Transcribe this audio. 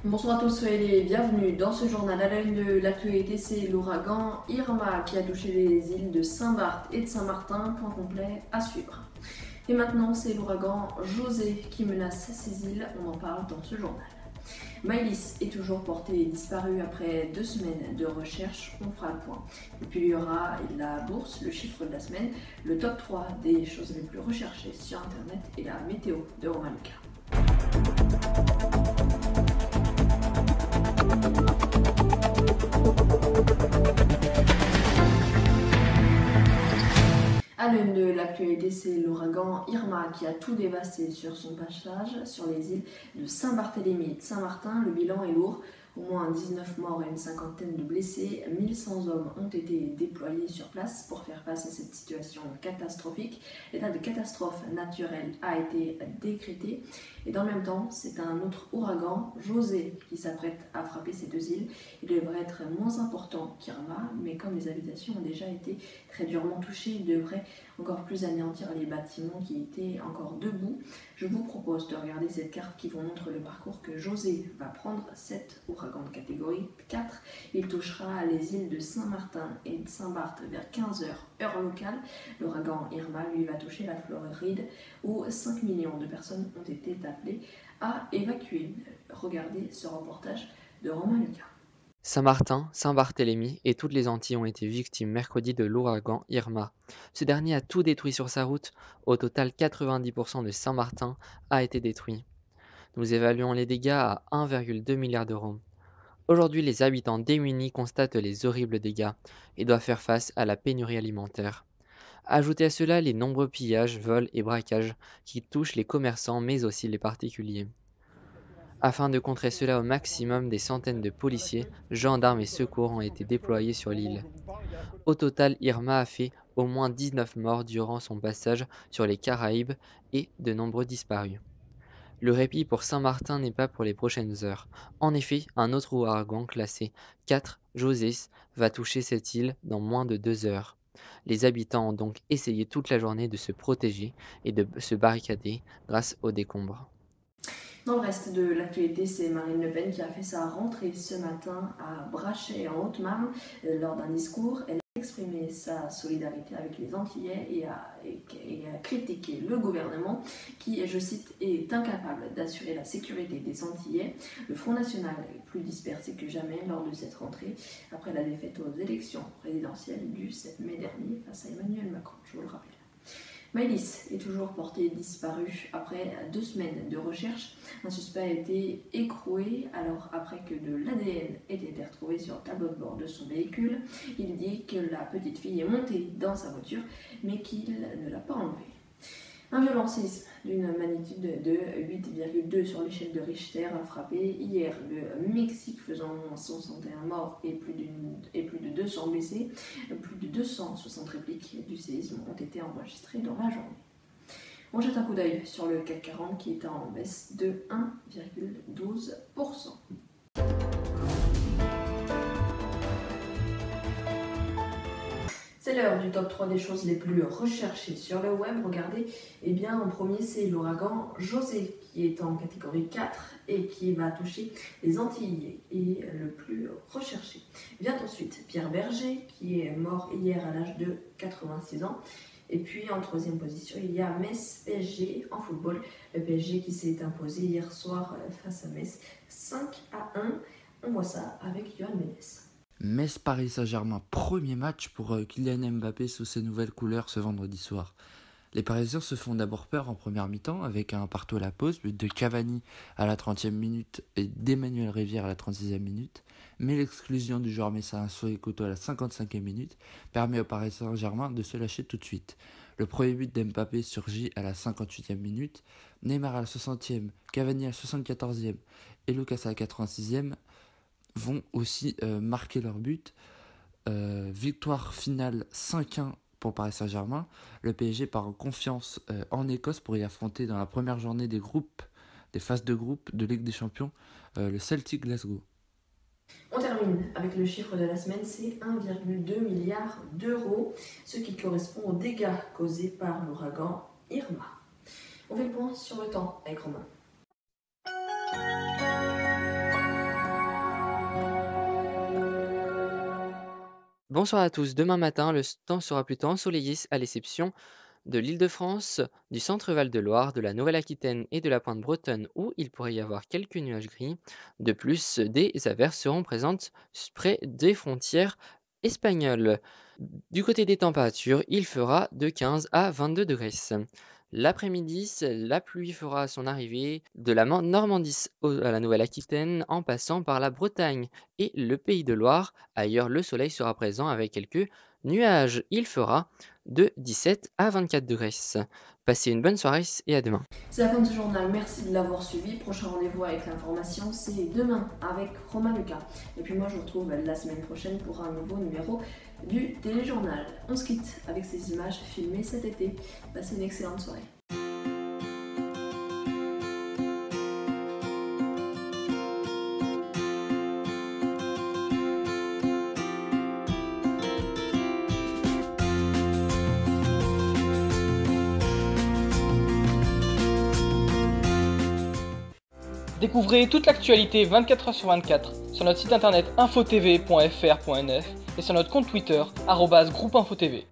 Bonsoir à tous, soyez les bienvenus dans ce journal. À la une de l'actualité, c'est l'ouragan Irma qui a touché les îles de Saint-Barth et de Saint-Martin. Point complet à suivre. Et maintenant, c'est l'ouragan José qui menace ces îles. On en parle dans ce journal. Maëlys est toujours portée disparue après 2 semaines de recherche. On fera le point. Et puis il y aura la bourse, le chiffre de la semaine, le top 3 des choses les plus recherchées sur Internet et la météo de Romain Lucas. À l'une de l'actualité, c'est l'ouragan Irma qui a tout dévasté sur son passage sur les îles de Saint-Barthélemy et de Saint-Martin. Le bilan est lourd. Au moins 19 morts et une cinquantaine de blessés. 1100 hommes ont été déployés sur place pour faire face à cette situation catastrophique. L'état de catastrophe naturelle a été décrété. Et dans le même temps, c'est un autre ouragan, José, qui s'apprête à frapper ces deux îles. Il devrait être moins important qu'Irma, mais comme les habitations ont déjà été très durement touchées, il devrait encore plus anéantir les bâtiments qui étaient encore debout. Je vous propose de regarder cette carte qui vous montre le parcours que José va prendre. Cet ouragan de catégorie 4, il touchera les îles de Saint-Martin et de Saint-Barth vers 15h heure locale. L'ouragan Irma, lui, va toucher la Floride où 5 millions de personnes ont été appelées à évacuer. Regardez ce reportage de Romain Lucas. Saint-Martin, Saint-Barthélemy et toutes les Antilles ont été victimes mercredi de l'ouragan Irma. Ce dernier a tout détruit sur sa route. Au total, 90% de Saint-Martin a été détruit. Nous évaluons les dégâts à 1,2 milliard d'euros. Aujourd'hui, les habitants démunis constatent les horribles dégâts et doivent faire face à la pénurie alimentaire. Ajoutez à cela les nombreux pillages, vols et braquages qui touchent les commerçants mais aussi les particuliers. Afin de contrer cela au maximum, des centaines de policiers, gendarmes et secours ont été déployés sur l'île. Au total, Irma a fait au moins 19 morts durant son passage sur les Caraïbes et de nombreux disparus. Le répit pour Saint-Martin n'est pas pour les prochaines heures. En effet, un autre ouragan classé 4, José, va toucher cette île dans moins de 2 heures. Les habitants ont donc essayé toute la journée de se protéger et de se barricader grâce aux décombres. Dans le reste de l'actualité, c'est Marine Le Pen qui a fait sa rentrée ce matin à Brachet en Haute-Marne. Lors d'un discours, elle a exprimé sa solidarité avec les Antillais et a critiqué le gouvernement qui, je cite, est incapable d'assurer la sécurité des Antillais. Le Front National est plus dispersé que jamais lors de cette rentrée après la défaite aux élections présidentielles du 7 mai dernier face à Emmanuel Macron, je vous le rappelle. Maëlys est toujours portée disparue après 2 semaines de recherche. Un suspect a été écroué alors après que de l'ADN ait été retrouvé sur le tableau de bord de son véhicule. Il dit que la petite fille est montée dans sa voiture mais qu'il ne l'a pas enlevée. Un violent séisme d'une magnitude de 8,2 sur l'échelle de Richter a frappé hier le Mexique, faisant 161 morts et plus de 200 blessés. Plus de 260 répliques du séisme ont été enregistrées dans la journée. On jette un coup d'œil sur le CAC 40 qui est en baisse de 1,12%. C'est l'heure du top 3 des choses les plus recherchées sur le web. Regardez, en premier c'est l'ouragan José qui est en catégorie 4 et qui va toucher les Antilles et le plus recherché. Vient ensuite Pierre Berger qui est mort hier à l'âge de 86 ans. Et puis en troisième position, il y a Metz PSG en football. Le PSG qui s'est imposé hier soir face à Metz 5-1. On voit ça avec Yoann Mendes. Metz-Paris Saint-Germain, premier match pour Kylian Mbappé sous ses nouvelles couleurs ce vendredi soir. Les Parisiens se font d'abord peur en première mi-temps avec un partout à la pause, but de Cavani à la 30e minute et d'Emmanuel Rivière à la 36e minute, mais l'exclusion du joueur messin Soyekoto à la 55e minute permet au Paris Saint-Germain de se lâcher tout de suite. Le premier but d'Mbappé surgit à la 58e minute, Neymar à la 60e, Cavani à la 74e et Lucas à la 86e vont aussi marquer leur but. Victoire finale 5-1 pour Paris Saint-Germain. Le PSG part en confiance en Écosse pour y affronter dans la première journée des phases de groupe de Ligue des Champions, le Celtic Glasgow. On termine avec le chiffre de la semaine, c'est 1,2 milliard d'euros, ce qui correspond aux dégâts causés par l'ouragan Irma. On fait le point sur le temps avec Romain. Bonsoir à tous. Demain matin, le temps sera plutôt ensoleillé à l'exception de l'Île-de-France, du centre-Val de Loire, de la Nouvelle-Aquitaine et de la pointe bretonne où il pourrait y avoir quelques nuages gris. De plus, des averses seront présentes près des frontières espagnoles. Du côté des températures, il fera de 15 à 22 degrés. L'après-midi, la pluie fera son arrivée de la Normandie à la Nouvelle-Aquitaine en passant par la Bretagne et le Pays de Loire. Ailleurs, le soleil sera présent avec quelques nuages. Il fera de 17 à 24 degrés. Passez une bonne soirée et à demain. C'est la fin de ce journal, merci de l'avoir suivi. Prochain rendez-vous avec l'information, c'est demain avec Romain Lucas. Et puis moi, je vous retrouve la semaine prochaine pour un nouveau numéro du Téléjournal. On se quitte avec ces images filmées cet été. Passez une excellente soirée. Découvrez toute l'actualité 24h sur 24 sur notre site internet infotv.fr.nf et sur notre compte Twitter @groupeinfotv.